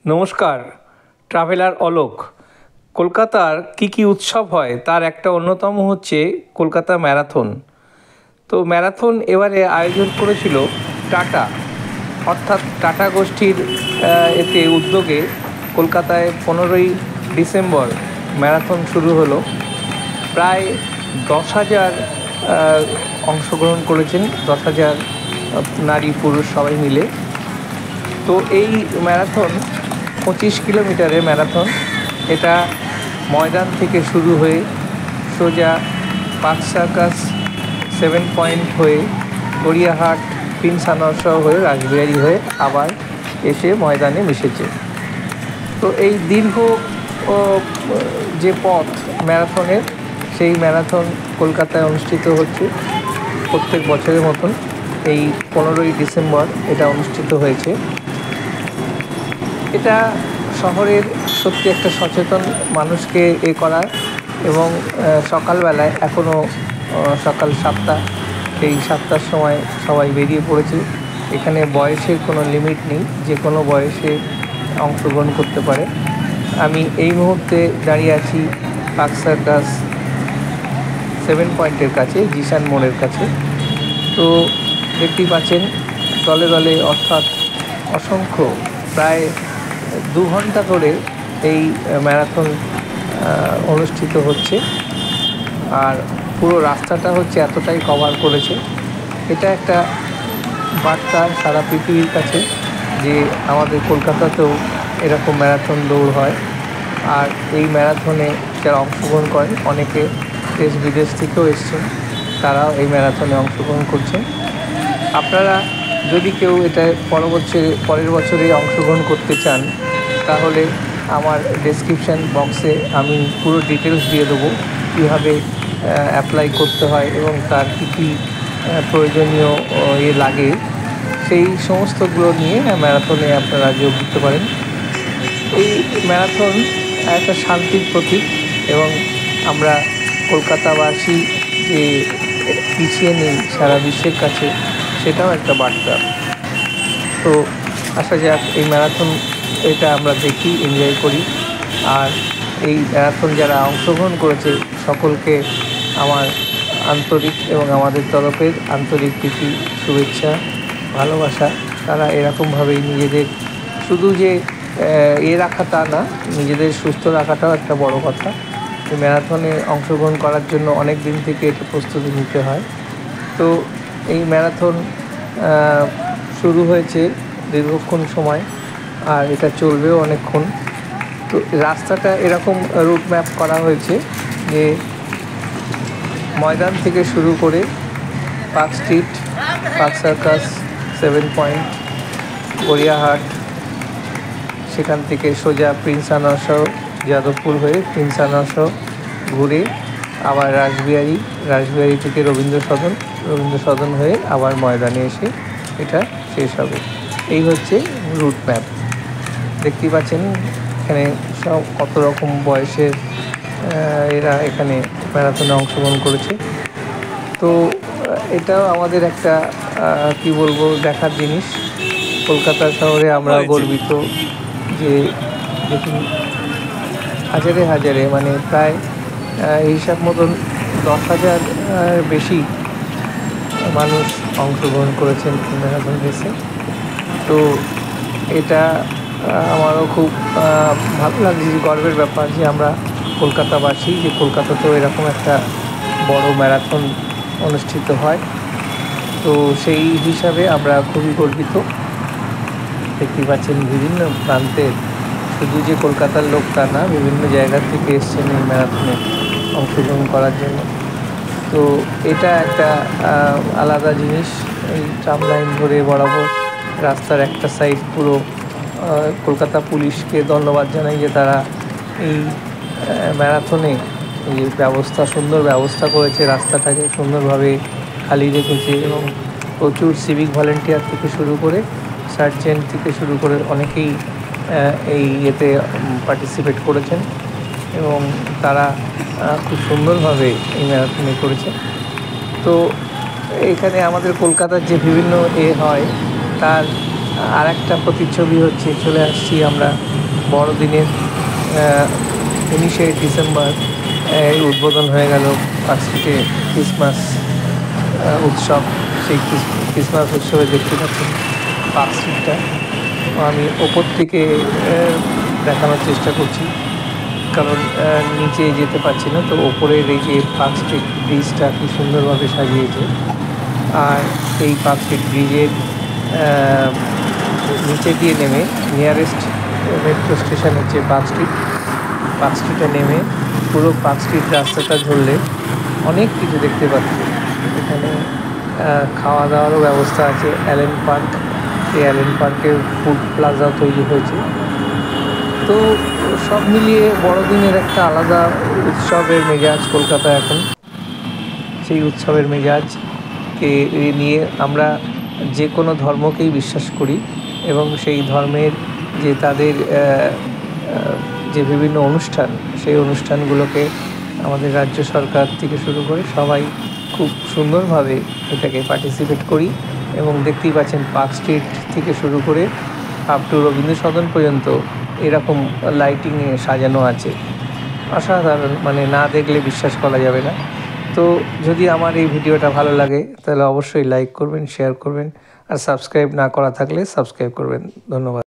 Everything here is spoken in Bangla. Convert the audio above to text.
নমস্কার, ট্রাভেলার অলোক। কলকাতার কী উৎসব হয় তার একটা অন্যতম হচ্ছে কলকাতা ম্যারাথন। তো ম্যারাথন এবারে আয়োজন করেছিল টাটা, অর্থাৎ টাটা গোষ্ঠীর এতে উদ্যোগে কলকাতায় 15ই ডিসেম্বর ম্যারাথন শুরু হলো। প্রায় 10,000 অংশগ্রহণ করেছেন, 10,000 নারী পুরুষ সবাই মিলে। তো এই ম্যারাথন 25 কিলোমিটারের ম্যারাথন। এটা ময়দান থেকে শুরু হয়ে সোজা পার্ক সার্কাস, 7 পয়েন্ট হয়ে গড়িয়াহাট, প্রিন্স আনোয়ার হয়ে রাসবিহারী হয়ে আবার এসে ময়দানে মিশেছে। তো এই দীর্ঘ যে পথ ম্যারাথনের, সেই ম্যারাথন কলকাতায় অনুষ্ঠিত হচ্ছে প্রত্যেক বছরের মতন। এই 15ই ডিসেম্বর এটা অনুষ্ঠিত হয়েছে। এটা শহরের সত্যি একটা সচেতন মানুষকে করা, এবং সকালবেলায় এখনও সকাল 7টা, সেই 7টার সময় সবাই বেরিয়ে পড়েছে। এখানে বয়সের কোনো লিমিট নেই, যে কোনো বয়সে অংশগ্রহণ করতে পারে। আমি এই মুহূর্তে দাঁড়িয়ে আছি পার্ক সার্কাস 7 পয়েন্টের কাছে, জিশান মোড়ের কাছে। তো দেখতেই পাচ্ছেন দলে দলে, অর্থাৎ অসংখ্য, প্রায় 2 ঘন্টা ধরে এই ম্যারাথন অনুষ্ঠিত হচ্ছে। আর পুরো রাস্তাটা হচ্ছে এতটাই কভার করেছে। এটা একটা বার্তা সারা পৃথিবীর কাছে যে আমাদের কলকাতাতেও এরকম ম্যারাথন দৌড় হয়। আর এই ম্যারাথনে যারা অংশগ্রহণ করেন, অনেকে দেশ বিদেশ থেকেও এসছেন, তারাও এই ম্যারাথনে অংশগ্রহণ করছেন। আপনারা যদি কেউ এটা পরের বছরে অংশগ্রহণ করতে চান, তাহলে আমার ডেসক্রিপশান বক্সে আমি পুরো ডিটেলস দিয়ে দেবো, কীভাবে অ্যাপ্লাই করতে হয় এবং তার কী প্রয়োজনীয় লাগে, সেই সমস্তগুলো নিয়ে ম্যারাথনে আপনারা যোগ দিতে পারেন। এই ম্যারাথন একটা শান্তির প্রতীক, এবং আমরা কলকাতাবাসী যে পিছিয়ে নেই সারা বিশ্বের কাছে, সেটাও একটা বার্তা। তো আসা যাক, এই ম্যারাথন এটা আমরা দেখি, এনজয় করি। আর এই ম্যারাথন যারা অংশগ্রহণ করেছে সকলকে আমার আন্তরিক এবং আমাদের তরফের আন্তরিক প্রীতি, শুভেচ্ছা, ভালোবাসা। তারা এরকমভাবেই নিজেদের শুধু যে রাখা তা না, নিজেদের সুস্থ রাখাটাও একটা বড় কথা। এই ম্যারাথনে অংশগ্রহণ করার জন্য অনেক দিন থেকে এটা প্রস্তুতি নিতে হয়। তো এই ম্যারাথন শুরু হয়েছে দীর্ঘক্ষণ সময়, আর এটা চলবেও অনেকক্ষণ। তো রাস্তাটা এরকম রুট ম্যাপ করা হয়েছে যে ময়দান থেকে শুরু করে park street, park circus, 7 point, Gariahat, সেখান থেকে সোজা প্রিন্স আনোয়ার, যাদবপুর হয়ে প্রিন্স আনোয়ার ঘুরে আবার রাসবিহারী থেকে রবীন্দ্র সদন হয়ে আবার ময়দানে এসে এটা শেষ হবে। এই হচ্ছে রুট ম্যাপ। দেখতেই পাচ্ছেন এখানে সব কত রকম বয়সের এরা এখানে ম্যারাথনে অংশগ্রহণ করেছে। তো এটাও আমাদের একটা কি বলবো, দেখার জিনিস। কলকাতা শহরে আমরা গর্বিত যে দেখুন হাজারে হাজারে, মানে প্রায় হিসাব মতন 10,000 বেশি মানুষ অংশগ্রহণ করেছেন ম্যারাথন রেসে। তো এটা আমারও খুব ভালো লাগছে, গর্বের ব্যাপার যে আমরা কলকাতাবাসী, যে কলকাতাতেও এরকম একটা বড় ম্যারাথন অনুষ্ঠিত হয়। তো সেই হিসাবে আমরা খুবই গর্বিত। দেখতে পাচ্ছেন বিভিন্ন প্রান্তের, শুধু যে কলকাতার লোক তা না, বিভিন্ন জায়গা থেকে এসছেন এই ম্যারাথনে অংশগ্রহণ করার জন্য। তো এটা একটা আলাদা জিনিস। এই ট্রাম লাইন ধরে বরাবর রাস্তার একটা সাইড পুরো কলকাতা পুলিশকে ধন্যবাদ জানাই যে তারা এই ম্যারাথনে এই সুন্দর ব্যবস্থা করেছে, রাস্তাটাকে সুন্দরভাবে খালি রেখেছে, এবং প্রচুর সিভিক ভলেন্টিয়ার থেকে শুরু করে সার্জেন্ট থেকে শুরু করে অনেকেই এই এতে পার্টিসিপেট করেছেন, এবং তারা খুব সুন্দরভাবে এই ম্যারাথনে করেছে। তো এখানে আমাদের কলকাতার যে বিভিন্ন হয় তার আর একটা প্রতিচ্ছবি হচ্ছে, চলে আসছি আমরা বড়দিনের 19শে ডিসেম্বর উদ্বোধন হয়ে গেল পার্ক স্ট্রিটে ক্রিসমাস উৎসব। সেই ক্রিসমাস উৎসবে দেখতে পাচ্ছেন পার্ক স্ট্রিটটা। আমি ওপর থেকে দেখানোর চেষ্টা করছি, কারণ নিচে যেতে পারছি না। তো ওপরের এই যে পার্ক স্ট্রিট ব্রিজটা খুব সুন্দরভাবে সাজিয়েছে। আর এই পার্ক স্ট্রিট ব্রিজের নিচে দিয়ে নেমে নিয়ারেস্ট মেট্রো স্টেশন হচ্ছে পার্ক স্ট্রিটে নেমে পুরো পার্ক স্ট্রিট রাস্তাটা ধরলে অনেক কিছু দেখতে পাচ্ছি। এখানে খাওয়া দাওয়ারও ব্যবস্থা আছে। অ্যালেন পার্ক, এই অ্যালেন পার্কের ফুড প্লাজাও তৈরি হয়েছে। তো সব মিলিয়ে বড়দিনের একটা আলাদা উৎসবের মেজাজ কলকাতা এখন। সেই উৎসবের মেজাজকে নিয়ে আমরা যে কোনো ধর্মকেই বিশ্বাস করি, এবং সেই ধর্মের যে তাদের যে বিভিন্ন অনুষ্ঠান, সেই অনুষ্ঠানগুলোকে আমাদের রাজ্য সরকার থেকে শুরু করে সবাই খুব সুন্দরভাবে এটাকে পার্টিসিপেট করি। এবং দেখতেই পাচ্ছেন পার্ক স্ট্রিট থেকে শুরু করে আপ টু রবীন্দ্র সদন পর্যন্ত এরকম লাইটিংয়ে সাজানো আছে। অসাধারণ, মানে না দেখলে বিশ্বাস করা যাবে না। তো যদি আমার এই ভিডিওটা ভালো লাগে তাহলে অবশ্যই লাইক করবেন, শেয়ার করবেন, আর সাবস্ক্রাইব না করা থাকলে সাবস্ক্রাইব করবেন। ধন্যবাদ।